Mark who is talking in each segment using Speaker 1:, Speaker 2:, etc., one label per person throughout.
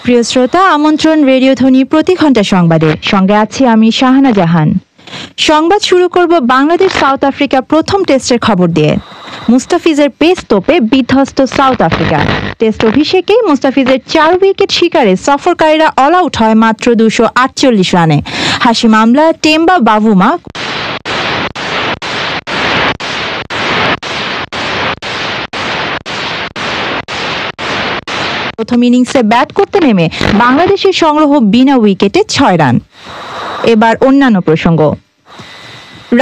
Speaker 1: প্রিয় শ্রোতা, আমন্ত্রণ রেডিও ধ্বনি প্রতি ঘন্টা সংবাদে। সঙ্গে আছি আমি শাহানা জাহান। সংবাদ শুরু করব বাংলাদেশ সাউথ আফ্রিকা প্রথম টেস্টের খবর দিয়ে। মুস্তাফিজের পেস তোপে বিধ্বস্ত সাউথ আফ্রিকা। টেস্ট অভিষেকেই মুস্তাফিজের 4 উইকেট শিকারে সফরকারীরা অল আউট হয় মাত্র 248 রানে। হাশিম আমলা, টেম্বা বাভুমা প্রথম ইনিংসে ব্যাট করতে নেমে বাংলাদেশের সংগ্রহ বিনা উইকেটে 6 রান। এবার অন্যান্য প্রসঙ্গ।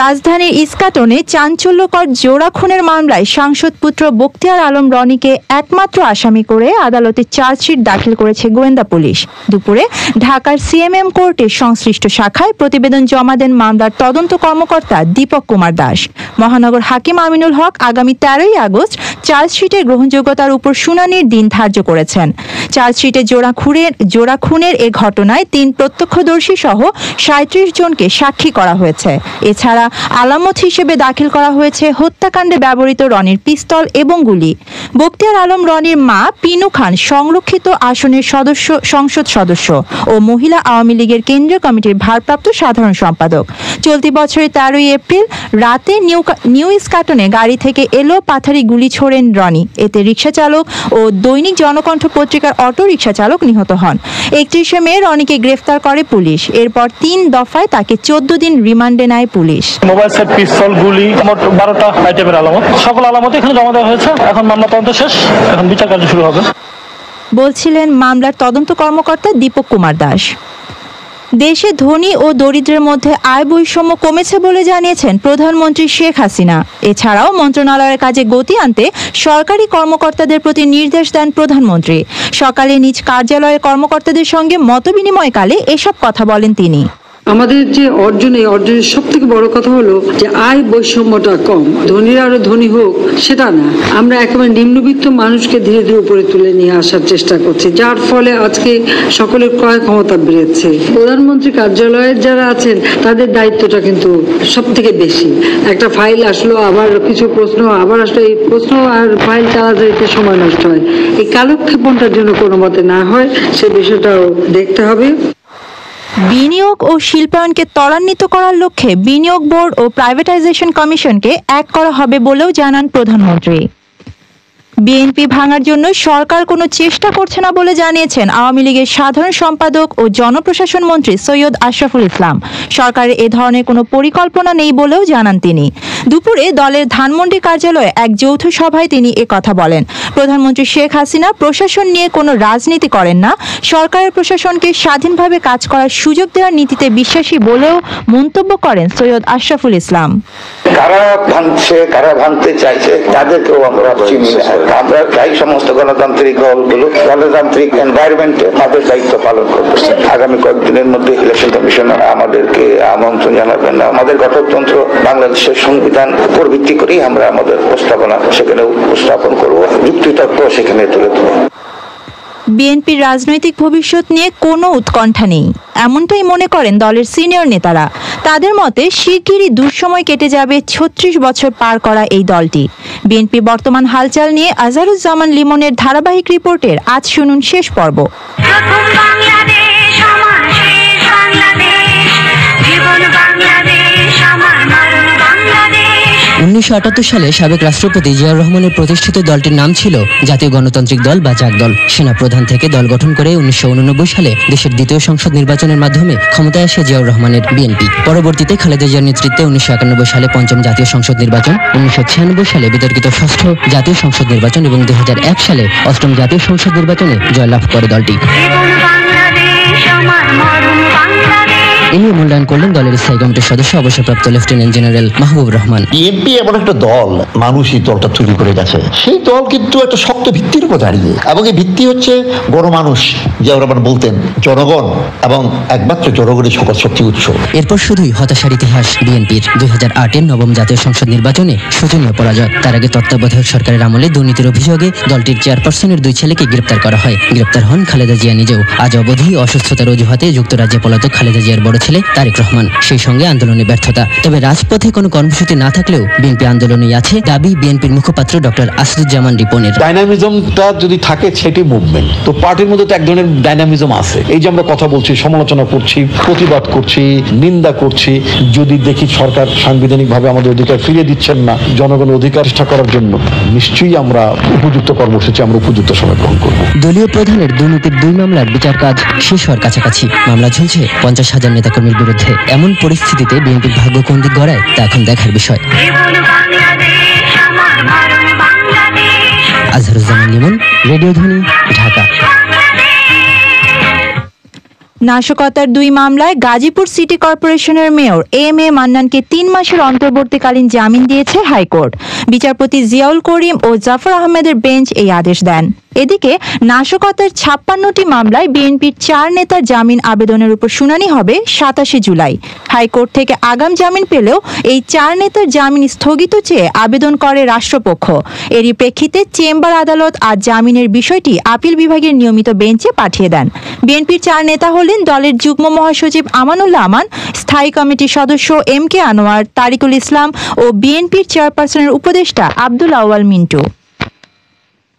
Speaker 1: রাজধানীর ইস্কাটনে চাঞ্চল্যকর জোড়া খুনের মামলায় সাংসদ পুত্র বখতিয়ার আলম রনিকে একমাত্র আসামি করে আদালতে চার্জশিট দাখিল করেছে গোয়েন্দা পুলিশ। দুপুরে ঢাকার সিএমএম কোর্টের সংশ্লিষ্ট শাখায় প্রতিবেদন জমা দেন মামলার তদন্ত কর্মকর্তা দীপক কুমার দাস। মহানগর হাকিম আমিনুল হক আগামী 13ই আগস্ট চার্জশিটের গ্রহণযোগ্যতার উপর শুনানির দিন ধার্য করেছেন। চার্জশিটে জোড়া খুনের এ ঘটনায় 3 প্রত্যক্ষদর্শী সহ 37 জনকে সাক্ষী করা হয়েছে। এছাড়া আলামত হিসেবে দাখিল করা হয়েছে হত্যাকাণ্ডে ব্যবহৃত রনির পিস্তল এবং গুলি। বখতিয়ার আলম রনির মা পিনু খান সংরক্ষিত আসনের সংসদ সদস্য ও মহিলা আওয়ামী লীগের কেন্দ্রীয় কমিটির ভারপ্রাপ্ত সাধারণ সম্পাদক। চলতি বছরের 13ই এপ্রিল রাতে নিউ ইস্কাটনে গাড়ি থেকে এলো পাথারি গুলি ছোড়েন রনি। এতে রিকশা চালক ও দৈনিক জনকণ্ঠ পত্রিকার অটো রিকশা চালক নিহত হন। 31শে মে রনিকে গ্রেফতার করে পুলিশ। এরপর 3 দফায় তাকে 14 দিন রিমান্ডে নেয় পুলিশ।
Speaker 2: মোবাইল সেট, পিস্তল, গুলি, মোট 12টা আইটেমের আলামত, সকল আলামত এখানে জমা দেওয়া হয়েছে। এখন মামলা তদন্ত শেষ, এখন বিচার কার্য শুরু হবে,
Speaker 1: বলছিলেন মামলার তদন্ত কর্মকর্তা দীপক কুমার দাস। দেশে ধনী ও দরিদ্রের মধ্যে আয় বৈষম্য কমেছে বলে জানিয়েছেন প্রধানমন্ত্রী শেখ হাসিনা। এছাড়াও মন্ত্রণালয়ের কাজে গতি আনতে সরকারি কর্মকর্তাদের প্রতি নির্দেশ দেন প্রধানমন্ত্রী। সকালে নিজ কার্যালয়ের কর্মকর্তাদের সঙ্গে মতবিনিময়কালে এসব কথা বলেন তিনি।
Speaker 3: আমাদের যে অর্জনের সব থেকে বড় কথা হলো যে আয় বৈষম্যটা কম, ধনীরা আরো ধনী হোক সেটা না, আমরা একেবারে নিম্নবিত্ত মানুষকে ধীরে ধীরে উপরে তুলে নিয়ে আসার চেষ্টা করছি, যার ফলে আজকে সকলের ক্রয় ক্ষমতা বেড়েছে। প্রধানমন্ত্রী কার্যালয়ের যারা আছেন তাদের দায়িত্বটা কিন্তু সব থেকে বেশি। একটা ফাইল আসলো, আবার কিছু প্রশ্ন আবার আসলো, এই প্রশ্ন আর ফাইল চালাতে সময় নষ্ট হয়। এই কালক্ষেপণটার জন্য কোনো মতে না হয় সে বিষয়টাও দেখতে হবে।
Speaker 1: বিনিয়োগ ও শিল্পায়নকে ত্বরান্বিত করার লক্ষ্যে বিনিয়োগ বোর্ড ও প্রাইভেটাইজেশন কমিশনকে এক করা হবে বলেও জানান প্রধানমন্ত্রী। বিএনপি ভাঙার জন্য সরকার কোনো চেষ্টা করছে না বলে জানিয়েছেন আওয়ামী লীগের সাধারণ সম্পাদক ও জনপ্রশাসন মন্ত্রী সৈয়দ আশরাফুল ইসলাম। সরকারের এ ধরনের কোনো পরিকল্পনা নেই বলেও জানান তিনি। দুপুরে দলের ধানমন্ডি কার্যালয়ে এক যৌথ সভায় তিনি কথা বলেন। প্রধানমন্ত্রী শেখ হাসিনা প্রশাসন নিয়ে কোনো রাজনীতি করেন না, সরকারের প্রশাসনকে স্বাধীনভাবে কাজ করার সুযোগ দেওয়ার নীতিতে বিশ্বাসী বলেও মন্তব্য করেন সৈয়দ আশরাফুল ইসলাম।
Speaker 4: কারা ভাঙছে, কারা ভাঙতে চাইছে তাদেরকেও আমরা চিনি না। আমরা চাই সমস্ত গণতান্ত্রিক দলগুলো গণতান্ত্রিক এনভায়রনমেন্টে তাদের দায়িত্ব পালন করবে। আগামী কয়েকদিনের মধ্যে ইলেকশন কমিশনার আমাদেরকে আমন্ত্রণ জানাবেন। আমাদের গণতন্ত্র বাংলাদেশের সংবিধান উপর ভিত্তি করেই আমরা আমাদের প্রস্তাবনা সেখানে উপস্থাপন করব, যুক্তিতর্ক সেখানে তুলে ধরব।
Speaker 1: বিএনপির রাজনৈতিক ভবিষ্যৎ নিয়ে কোনো উৎকণ্ঠা নেই, এমনটাই মনে করেন দলের সিনিয়র নেতারা। তাদের মতে শিগগিরই দুঃসময় কেটে যাবে 36 বছর পার করা এই দলটি। বিএনপি বর্তমান হালচাল নিয়ে আজহারুজ্জামান লিমনের ধারাবাহিক রিপোর্টের আজ শুনুন শেষ পর্ব।
Speaker 5: 1978 সালে সাবেক রাষ্ট্রপতি জিয়াউর রহমানের প্রতিষ্ঠিত দলটির নাম ছিল জাতীয় গণতান্ত্রিক দল বা জাগদল। সেনাপ্রধান থেকে দল গঠন করে 1989 সালে দেশের দ্বিতীয় সংসদ নির্বাচনের মাধ্যমে ক্ষমতায় আসে জিয়াউর রহমানের বিএনপি। পরবর্তীতে খালেদা জিয়ার নেতৃত্বে 1991 সালে পঞ্চম জাতীয় সংসদ নির্বাচন, 1996 সালে বিতর্কিত ষষ্ঠ জাতীয় সংসদ নির্বাচন এবং 2001 সালে অষ্টম জাতীয় সংসদ নির্বাচনে জয়লাভ করে দলটি। এ নিয়ে মূল্যায়ন করলেন দলের স্থায়ী কমিটির সদস্য অবসরপ্রাপ্ত লেফটেন্যান্ট জেনারেল মাহবুব রহমান।
Speaker 6: বিএনপি এমন একটা দল, মানুষ এই দলটা তৈরি করে গেছে। সেই দল কিন্তু একটা শক্ত ভিত্তির উপর দাঁড়িয়ে, এবং এই ভিত্তি হচ্ছে গণমানুষ, জিয়াউর রহমান বলতেন জনগণ, এবং একমাত্র জনগণের সকল শক্তি উৎস।
Speaker 5: এরপর শুধুই হতাশার ইতিহাস বিএনপির। 2008-এর নবম জাতীয় সংসদ নির্বাচনে শোচনীয় পরাজয়। তার আগে তত্ত্বাবধায়ক সরকারের আমলে দুর্নীতির অভিযোগে দলটির চেয়ারপারসনের 2 ছেলেকে গ্রেপ্তার করা হয়। গ্রেপ্তার হন খালেদা জিয়া নিজেও। আজ অবধি অসুস্থতার অজুহাতে যুক্তরাজ্যে পলাতক খালেদা জিয়ার বড় ছেলে তারেক রহমান, সেই সঙ্গে আন্দোলনে ব্যর্থতা। তবে রাজপথে কোনো কর্মসূচি না থাকলেও বিএনপি আন্দোলনেই আছে দাবি বিএনপির মুখপাত্র ডক্টর আসাদুজ্জামান রিপনের।
Speaker 7: ডাইনামিজমটা যদি থাকে সেটি মুভমেন্ট, তো পার্টির মধ্যে তো এক ধরনের ডাইনামিজম আছে। এই যে আমরা কথা বলছি, সমালোচনা করছি, প্রতিবাদ করছি, নিন্দা করছি, যদি দেখি সরকার সাংবিধানিকভাবে আমাদের অধিকার ফিরিয়ে দিচ্ছেন না জনগণের অধিকার রক্ষা করার জন্য, নিশ্চয়ই আমরা উপযুক্ত কর্মসূচি আমরা উপযুক্ত সময় গ্রহণ করব।
Speaker 5: দলীয় প্রধানের দুর্নীতির 2 মামলার বিচার কাজ শেষ হওয়ার কাছাকাছি। মামলা ঝুলছে 50,000 নেতাকর্মীর বিরুদ্ধে। এমন পরিস্থিতিতে বিএনপির ভাগ্য কোন দিক গড়ায় তা এখন দেখার বিষয়। আজহারুজ্জামান লিমন, রেডিও ধ্বনি, ঢাকা।
Speaker 1: নাশকতার 2 মামলায় গাজীপুর সিটি কর্পোরেশনের মেয়র এম.এ. মান্নানকে 3 মাসের অন্তর্বর্তীকালীন জামিন দিয়েছে হাইকোর্ট। বিচারপতি জিয়াউল করিম ও জাফর আহমেদের বেঞ্চ এই আদেশ দেন। এদিকে নাশকতার 56টি মামলায় বিএনপির 4 নেতার জামিন আবেদনের উপর শুনানি হবে 27 জুলাই। হাইকোর্ট থেকে আগাম জামিন পেলেও এই 4 নেতার জামিন স্থগিত চেয়ে আবেদন করে রাষ্ট্রপক্ষ। এরই প্রেক্ষিতে চেম্বার আদালত আজ জামিনের বিষয়টি আপিল বিভাগের নিয়মিত বেঞ্চে পাঠিয়ে দেন। বিএনপির 4 নেতা হলেন দলের যুগ্ম মহাসচিব আমানুল্লাহ আমান, স্থায়ী কমিটির সদস্য এম.কে. আনোয়ার, তারিকুল ইসলাম ও বিএনপির চেয়ারপারসনের উপদেষ্টা আব্দুল আউয়াল মিন্টু।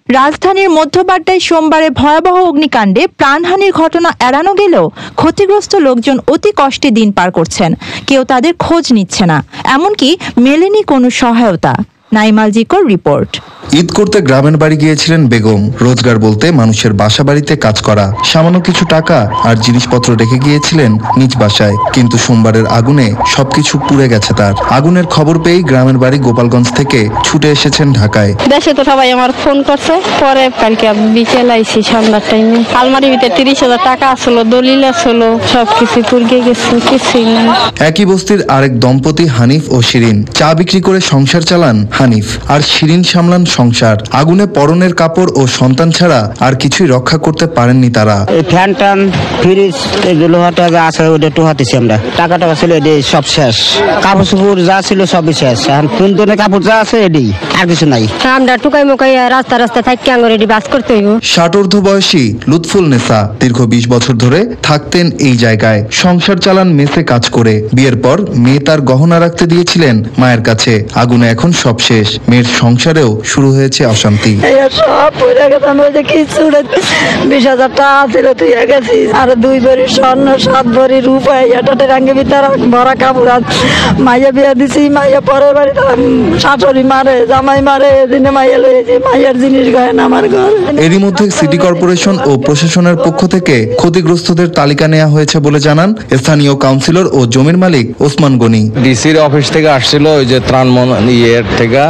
Speaker 1: রাজধানীর মধ্যবাড্ডায় সোমবারে ভয়াবহ অগ্নিকাণ্ডে প্রাণহানির ঘটনা এড়ানো গেলেও ক্ষতিগ্রস্ত লোকজন অতি কষ্টে দিন পার করছেন। কেউ তাদের খোঁজ নিচ্ছে না, এমনকি মেলেনি কোনো সহায়তা। নাইমাল জিকর রিপোর্ট।
Speaker 8: ঈদ করতে গ্রামের বাড়ি গিয়েছিলেন বেগম। রোজগার বলতে মানুষের বাসা বাড়িতে কাজ করা, সামান্য কিছু টাকা আর জিনিসপত্র রেখে গিয়েছিলেন নিজ বাসায়। কিন্তু সোমবারের আগুনে সবকিছু পুড়ে গেছে তার। আগুনের খবর পেয়েই গ্রামের বাড়ি গোপালগঞ্জ থেকে ছুটে এসেছেন ঢাকায়।
Speaker 9: দেশে তো সবাই আমার ফোন করছে, পরে কালকে বিকেল আইসি সন্ধ্যার টাইমে। আলমারির ভিতরে 30,000 টাকা আসলো, দলিল আসলো, সবকিছু পুড়ে গেছে, কিছুই নেই।
Speaker 8: একই বস্তির আরেক দম্পতি হানিফ ও শিরিন। চা বিক্রি করে সংসার চালান হানিফ, আর শিরিন সামলান সংসার। আগুনে পরনের কাপড় ও সন্তান ছাড়া আর কিছুই রক্ষা করতে পারেননি তারা।
Speaker 10: ফ্যান টান, ফ্রিজ, এগুলো আছে, ওটা টোহাতেছি আমরা। টাকা টাকা ছিল, এটি সব শেষ। কাপড় চোপড় যা ছিল সবই শেষ। এখন নতুন কাপড় যা আছে এটি, আর কিছু নাই।
Speaker 9: আমরা টুকাই মুকাই রাস্তা রাস্তা থাকি আঙুর এটি বাস করতে হইব।
Speaker 8: ষাটোর্ধ্ব বয়সী লুৎফুল নেসা দীর্ঘ 20 বছর ধরে থাকতেন এই জায়গায়। সংসার চালান মেসে কাজ করে। বিয়ের পর মেয়ে তার গহনা রাখতে দিয়েছিলেন মায়ের কাছে। আগুনে এখন সব শেষ। মেয়ের সংসারেও শুরু হয়েছে অশান্তি।
Speaker 11: সব পড়ে গেছে, কিছু 20,000 টাকা ছিল, তুই গেছিস। আর 2 ভরি স্বর্ণ, 7 ভরি রূপা, এটাতে রাঙ্গে ভিতরে ভরা কাপড়। মাইয়া বিয়া দিছি, মাইয়া পরের বাড়ি শাশুড়ি মারে, জামাই মারে, এদিনে মাইয়া লয়েছে, মাইয়ার জিনিস গায়ে না আমার ঘর।
Speaker 8: এরই মধ্যে সিটি কর্পোরেশন ও প্রশাসনের পক্ষ থেকে ক্ষতিগ্রস্তদের তালিকা নেওয়া হয়েছে বলে জানান স্থানীয় কাউন্সিলর ও জমির মালিক ওসমান গনি।
Speaker 12: ডিসির অফিস থেকে আসছিল, ওই যে ত্রাণ ইয়ের থেকে,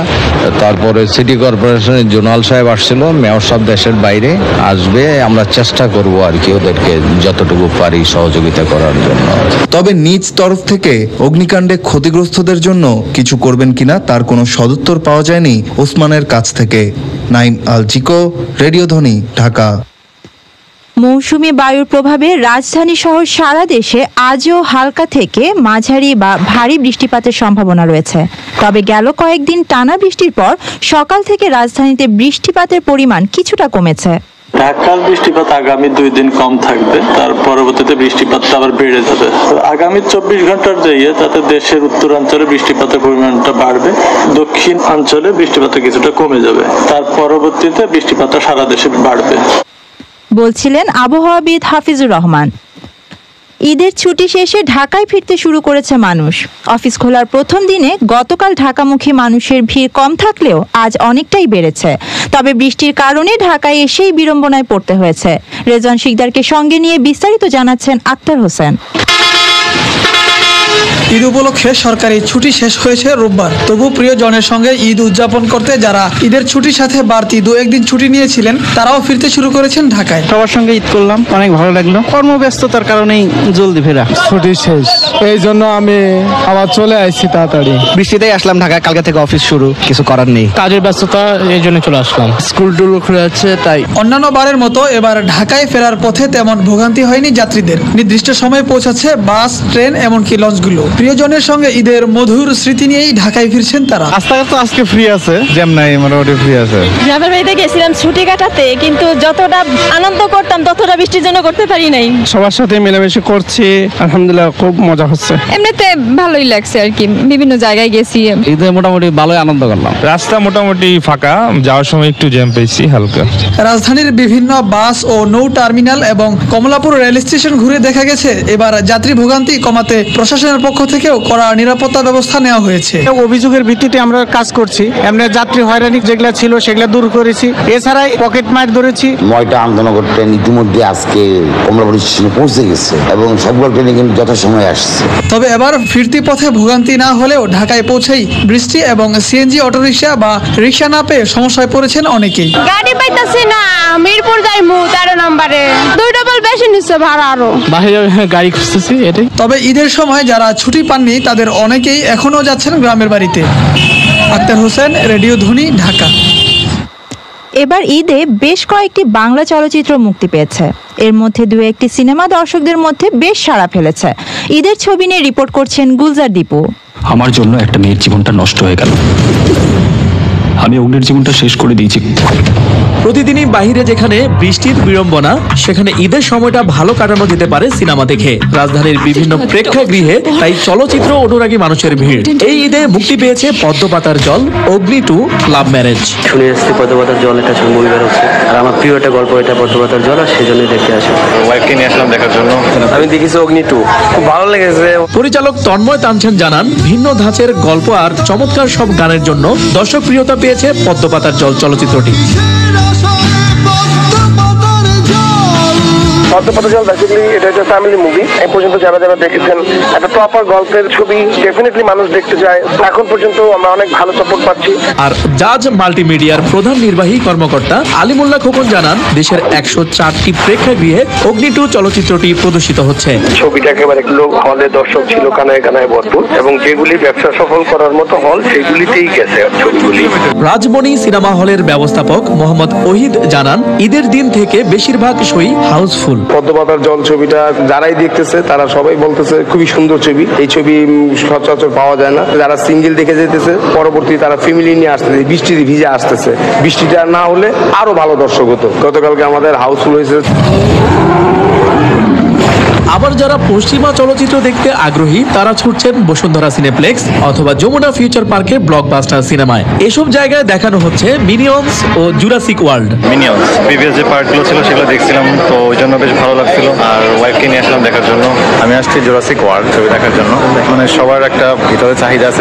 Speaker 12: তারপরে সিটি কর্পোরেশনের জোনাল সাহেব আসছিল, মেয়র সব দেশের বাইরে আসবে। আমরা চেষ্টা করব আর কি ওদেরকে যতটুকু পারি সহযোগিতা করার জন্য।
Speaker 8: তবে নিজ তরফ থেকে অগ্নিকাণ্ডে ক্ষতিগ্রস্তদের জন্য কিছু করবেন কিনা তার কোনো সদুত্তর পাওয়া যায়নি ওসমানের কাছ থেকে। নাইম আল জিকো, রেডিও ধ্বনি, ঢাকা।
Speaker 1: মৌসুমী বায়ুর প্রভাবে রাজধানী সহ সারা দেশে আজও হালকা থেকে মাঝারি বা ভারী বৃষ্টিপাতের সম্ভাবনা রয়েছে। তবে গেল কয়েকদিন টানা বৃষ্টির পর সকাল থেকে রাজধানীতে বৃষ্টিপাতের পরিমাণ কিছুটা কমেছে।
Speaker 2: ঢাকার বৃষ্টিপাত আগামী 2 দিন কম থাকবে, তার পরবর্তীতে বৃষ্টিপাতটা আবার বেড়ে যাবে। আগামী 24 ঘন্টার তাতে দেশের উত্তরাঞ্চলে বৃষ্টিপাতের পরিমাণটা বাড়বে, দক্ষিণ অঞ্চলে বৃষ্টিপাতটা কিছুটা কমে যাবে, তার পরবর্তীতে বৃষ্টিপাতটা সারা দেশে বাড়বে,
Speaker 1: বলছিলেন আবহাওয়াবিদ হাফিজুর রহমান। ঈদের ছুটি শেষে ঢাকায় ফিরতে শুরু করেছে মানুষ। অফিস খোলার প্রথম দিনে গতকাল ঢাকামুখী মানুষের ভিড় কম থাকলেও আজ অনেকটাই বেড়েছে। তবে বৃষ্টির কারণে ঢাকায় এসেই বিড়ম্বনায় পড়তে হয়েছে। রেজন শিকদারকে সঙ্গে নিয়ে বিস্তারিত জানাচ্ছেন আক্তার হোসেন।
Speaker 13: ঈদ উপলক্ষে সরকারি ছুটি শেষ হয়েছে রোববার। তবু প্রিয়জনের সঙ্গে ঈদ উদযাপন করতে যারা ঈদের ছুটির সাথে বাড়তি 2-1 দিন ছুটি নিয়েছিলেন তারাও ফিরতে শুরু করেছেন ঢাকায়।
Speaker 14: সবার সঙ্গে ঈদ করলাম, অনেক ভালো লাগলো। কর্মব্যস্ততার কারণেই জলদি ফেরা,
Speaker 15: ছুটি শেষ, এই জন্য আমি আবার চলে আসছি তাড়াতাড়ি।
Speaker 14: বৃষ্টিতেই আসলাম ঢাকায়, কালকে থেকে অফিস শুরু, কিছু করার নেই, কাজের ব্যস্ততা, এই জন্য চলে আসলাম। স্কুল টুল খুলে যাচ্ছে তাই।
Speaker 13: অন্যান্য বারের মতো এবার ঢাকায় ফেরার পথে তেমন ভোগান্তি হয়নি যাত্রীদের। নির্দিষ্ট সময়ে পৌঁছাচ্ছে বাস, ট্রেন, এমনকি লঞ্চগুলো। প্রিয়জনের সঙ্গে ঈদের মধুর স্মৃতি নিয়েই ঢাকায় ফিরছেন তারা।
Speaker 15: রাস্তাঘাট তো আজকে ফ্রি আছে, জ্যাম নাই, মোটামুটি ফ্রি আছে।
Speaker 16: গ্রামের বাড়িতে গেছিলাম ছুটি কাটাতে, কিন্তু যতটা আনন্দ করতাম ততটা বৃষ্টির জন্য করতে পারি নাই।
Speaker 15: সবার সাথে মিলেমিশে করছি, আলহামদুলিল্লাহ খুব মজা হচ্ছে।
Speaker 16: এমনিতে ভালোই লাগছে আর কি, বিভিন্ন জায়গায় গেছি।
Speaker 14: ঈদে মোটামুটি ভালোই আনন্দ করলাম।
Speaker 17: রাস্তা মোটামুটি ফাঁকা, যাওয়ার সময় একটু জ্যাম পেয়েছি হালকা।
Speaker 13: রাজধানীর বিভিন্ন বাস ও নৌ টার্মিনাল এবং কমলাপুর রেল স্টেশন ঘুরে দেখা গেছে এবার যাত্রী ভোগান্তি কমাতে প্রশাসনের পক্ষ থেকেও কড়া নিরাপত্তা ব্যবস্থা নেওয়া হয়েছে।
Speaker 15: অভিযোগের ভিত্তিতে আমরা কাজ করছি, এমনি যাত্রী হয়রানি যেগুলো ছিল সেগুলো দূর করেছি, এছাড়াই পকেট মার ধরেছি।
Speaker 18: 9টা আন্দোলনগর ট্রেন ইতিমধ্যে আজকে কমলাপুর স্টেশনে পৌঁছে গেছে এবং সবগুলো ট্রেনে কিন্তু যথাসময়ে আসছে।
Speaker 13: তবে এবার ফিরতি পথে ভোগান্তি না হলেও ঢাকায় পৌঁছেই বৃষ্টি এবং সিএনজি অটোরিকশা বা রিক্সা না পেয়ে সমস্যায় পড়েছেন অনেকেই।
Speaker 9: গাড়ি পাইতাছি না, মিরপুর যাইমু 13 নম্বরে, 2 ডবল বেশি নিচ্ছে ভাড়া আরো।
Speaker 14: বাইরে গাড়ি খুঁজতেছি এটাই।
Speaker 13: তবে ঈদের সময় যারা ছুটি পাননি তাদের অনেকেই এখনো যাচ্ছেন গ্রামের বাড়িতে। আক্তার হোসেন, রেডিও ধ্বনি, ঢাকা।
Speaker 1: এবার ঈদে বেশ কয়েকটি বাংলা চলচ্চিত্র মুক্তি পেয়েছে। এর মধ্যে দু একটি সিনেমা দর্শকদের মধ্যে বেশ সাড়া ফেলেছে। ঈদের ছবি নিয়ে রিপোর্ট করছেন গুলজার দীপু।
Speaker 19: আমার জন্য একটা মেয়ের জীবনটা নষ্ট হয়ে গেল, আমি অগ্নির জীবনটা শেষ করে দিয়েছি।
Speaker 20: প্রতিদিনই বাইরে যেখানে বৃষ্টির বিড়ম্বনা, সেখানে ঈদের সময়টা ভালো কাটানো যেতে পারে সিনেমা দেখে। রাজধানীর বিভিন্ন প্রেক্ষাগৃহে তাই চলচ্চিত্র অনুরাগী মানুষের ভিড়। এই ঈদে মুক্তি পেয়েছে পদ্মপাতার জল, অগ্নি 2, লাভ ম্যারেজ।
Speaker 21: শুনে এসেছি পদ্মপাতার জল একটা মুভি বের হচ্ছে, আর আমার প্রিয় একটা গল্প এটা পদ্মপাতার জল, আর সেজন্যই দেখতে আসি।
Speaker 22: ওয়াইফকে নিয়ে আসলাম দেখার জন্য।
Speaker 21: আমি দেখেছি অগ্নি 2, খুব ভালো লেগেছে।
Speaker 20: পরিচালক তন্ময় তানছেন জানান, ভিন্ন ধাঁচের গল্প আর চমৎকার সব গানের জন্য দর্শক প্রিয়তা পেয়েছে পদ্মপাতার জল চলচ্চিত্রটি।
Speaker 23: পদ্মপাতার জল বেসিক্যালি এটা একটা ফ্যামিলি মুভি। এই পর্যন্ত যারা যারা দেখেছেন একটা প্রপার গল্পের ছবি, ডেফিনেটলি মানুষ দেখতে যায়। এখন পর্যন্ত আমরা অনেক ভালো সাপোর্ট পাচ্ছি।
Speaker 20: আর জাজ মাল্টিমিডিয়ার প্রধান নির্বাহী কর্মকর্তা আলিমুল্লাহ খোকন জানান, দেশের 104টি প্রেক্ষাগৃহে অগ্নি 2 চলচ্চিত্রটি প্রদর্শিত হচ্ছে।
Speaker 23: ছবিটা একেবারে লোক হলে দর্শক ছিল কানায় কানায় ভরপুর, এবং যেগুলি ব্যবসা সফল করার মতো হল সেগুলিতেই গেছে ছবিগুলি।
Speaker 20: রাজমণি সিনেমা হলের ব্যবস্থাপক মোহাম্মদ ওহিদ জানান, ঈদের দিন থেকে বেশিরভাগ শোই হাউসফুল।
Speaker 23: পদ্মপাতার জল ছবিটা যারাই দেখতেছে তারা সবাই বলতেছে খুবই সুন্দর ছবি। এই ছবি সচরাচর পাওয়া যায় না। যারা সিঙ্গেল দেখে যেতেছে, পরবর্তী তারা ফ্যামিলি নিয়ে আসতেছে, বৃষ্টিতে ভিজে আসতেছে। বৃষ্টিটা না হলে আরো ভালো দর্শক হতো। গতকালকে আমাদের হাউসফুল হয়েছে।
Speaker 20: আবার যারা পশ্চিমা চলচ্চিত্র দেখতে আগ্রহী তারা ছুটছেন বসুন্ধরা সিনেপ্লেক্স অথবা যমুনা ফিউচার পার্কের ব্লকবাস্টার সিনেমায়। এসব জায়গায় দেখানো হচ্ছে মিনিয়ন্স ও জুরাসিক ওয়ার্ল্ড।
Speaker 22: মিনিয়ন্স প্রিভিয়াস যে পার্টগুলো ছিল সেগুলো দেখছিলাম, তো ওই জন্য বেশ ভালো লাগছিল। আর ওয়াইফকে নিয়ে আসলাম দেখার জন্য। আমি আসছি জুরাসিক ওয়ার্ল্ড ছবি দেখার জন্য। মানে সবার একটা ভিতরে চাহিদা আছে